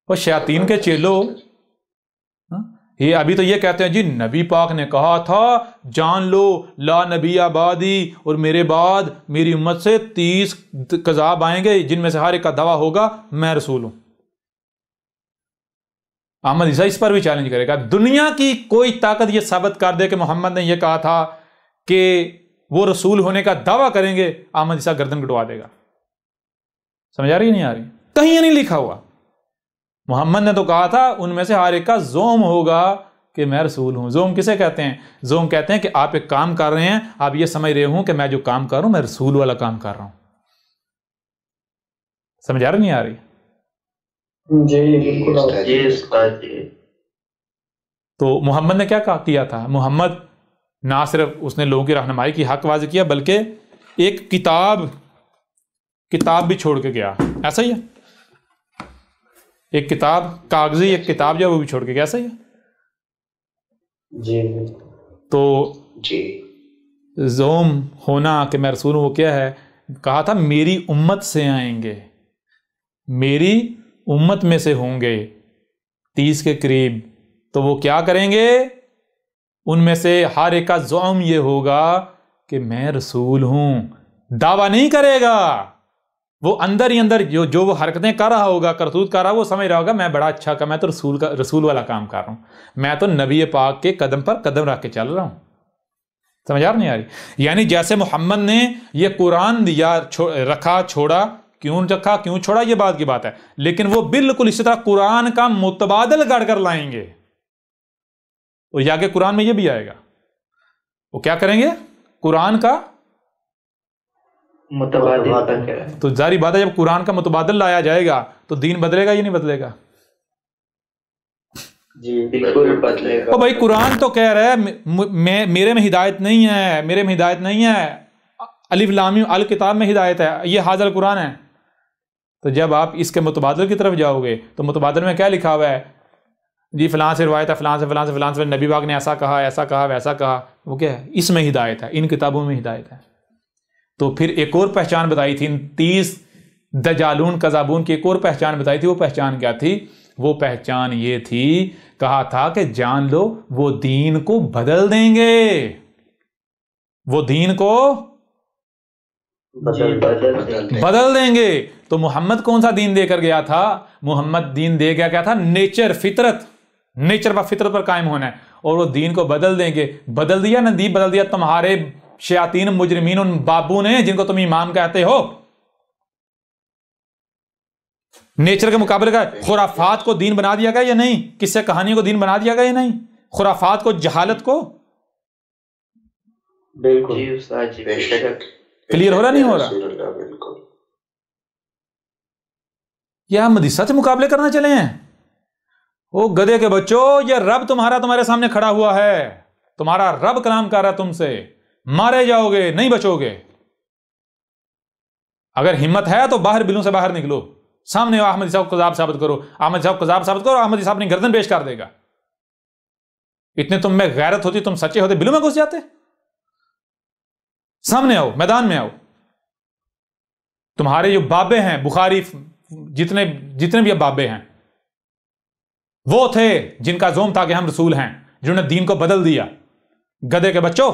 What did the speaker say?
اور شیاطین کے چیلو یہ ابھی تو یہ کہتے ہیں جی نبی پاک نے کہا تھا جان لو لا نبی آبادی، اور میرے بعد میری امت سے 30 کذاب آئیں گے جن میں سے ہر ایک کا دعویٰ ہوگا میں رسول ہوں۔ احمد عیسیٰ اس پر بھی چیلنج کرے گا، دنیا کی کوئی طاقت یہ ثابت کر دے کہ محمد نے یہ کہا تھا کہ وہ رسول ہونے کا دعویٰ کریں گے، احمد عیسیٰ گردن کٹوا دے گا۔ سمجھ آ رہی نہیں آ رہی؟ کہیں نہیں لکھا ہوا، محمد نے تو کہا تھا ان میں سے ہر ایک کا زوم ہوگا کہ میں رسول ہوں۔ زوم کسے کہتے ہیں؟ زوم کہتے ہیں کہ آپ ایک کام کر رہے ہیں، آپ یہ سمجھ رہے ہوں کہ میں جو کام کر رہا ہوں میں رسول والا کام کر رہا ہوں۔ سمجھ آ رہی نہیں آ رہی؟ جی۔ تو محمد نے کیا کیا تھا؟ محمد نہ صرف اس نے لوگوں کی رہنمائی کی حق واضح کیا، بلکہ ایک کتاب بھی چھوڑ کے گیا، ایسا ہی ہے؟ ایک کتاب کاغذی، ایک کتاب جو ہے وہ بھی چھوڑ کے گیا، ایسا ہی ہے؟ جی۔ تو زوم ہونا کہ میں رسول ہوں وہ کیا ہے؟ کہا تھا میری امت سے آئیں گے، میری امت میں سے ہوں گے 30 کے قریب، تو وہ کیا کریں گے؟ ان میں سے ہر ایک کا زوم یہ ہوگا کہ میں رسول ہوں، دعویٰ نہیں کرے گا، وہ اندر ہی اندر جو وہ حرکتیں کر رہا ہوگا، کرتوت کر رہا، وہ سمجھ رہا ہوگا میں بڑا اچھا کہ میں تو رسول والا کام کر رہا ہوں، میں تو نبی پاک کے قدم پر قدم رکھ کے چل رہا ہوں۔ سمجھ آ نہیں آ رہی؟ یعنی جیسے محمد نے یہ قرآن دیا، رکھا، چھوڑا، کیوں رکھا کیوں چھوڑا یہ بات کی بات ہے، لیکن وہ بالکل اسی طرح قرآن کا متبادل گڑھ کر لائیں گے، اور یہ آگے قرآن میں یہ بھی آئے گا، وہ کیا کریں گے؟ قرآن کا متبادل۔ تو ظاہری بات ہے جب قرآن کا متبادل لایا جائے گا تو دین بدلے گا یا نہیں بدلے گا؟ جی بالکل بدلے گا۔ تو بھائی قرآن تو کہہ رہا ہے میرے میں ہدایت نہیں ہے، میرے میں ہدایت نہیں ہے، الف لام میم الکتاب میں ہدایت ہے، یہ حاضر قرآن ہے۔ تو جب آپ اس کے متبادل کی طرف جاؤ گے تو متبادل میں کیا لکھا ہوا ہے؟ جی فلاں سے روایت ہے، فلاں سے فلاں سے فلاں سے نبی پاک نے ایسا کہا، ایسا کہا، ویسا کہا، وہ کیا ہے؟ اس میں ہدایت ہے، ان کتابوں میں ہدایت ہے۔ تو پھر ایک اور پہچان بتائی تھی، 30 دجالون کذابون کی ایک اور پہچان بتائی تھی، وہ پہچان کیا تھی؟ وہ پہچان یہ تھی، کہا تھا کہ جان لو وہ دین کو بدل دیں گے، وہ دین کو بدل دیں گے۔ تو محمد کون سا دین دے کر گیا تھا؟ محمد دین دے گیا کیا تھا؟ نیچر، فطرت، نیچر پر، فطرت پر قائم ہونا ہے، اور وہ دین کو بدل دیں گے۔ بدل دیا نا، دین بدل دیا تمہارے شیاطین مجرمین ان بابو نے جن کو تم امام کہتے ہو۔ نیچر کے مقابلے کا خرافات کو دین بنا دیا گیا یا نہیں؟ قصے کہانیوں کو دین بنا دیا گیا یا نہیں؟ خرافات کو، جہالت کو؟ بالکل کلیئر ہو رہا نہیں ہو رہا؟ یا ہم حدیث سے مقابلے کرنا چلے ہیں؟ او گدھے کے بچوں، یہ رب تمہارے سامنے کھڑا ہوا ہے، تمہارا رب کلام کر رہا ہے تم سے، مارے جاؤ گے، نہیں بچو گے۔ اگر ہمت ہے تو باہر بلوں سے باہر نکلو، سامنے احمد صاحب کو کذاب ثابت کرو، احمد صاحب کو کذاب ثابت کرو، احمد صاحب اپنی گردن پیش کر دے گا۔ اتنے تم میں غیرت ہوتی، تم سچے ہوتے، بلوں میں گھس جاتے۔ سامنے آؤ، میدان میں آؤ۔ تمہارے جو بابے ہیں، بخاری، جتنے بھی اب بابے ہیں، وہ تھے جن کا زوم تھا کہ ہم رسول ہیں، جنہوں نے دین کو بدل دیا۔ گدھے کے بچوں،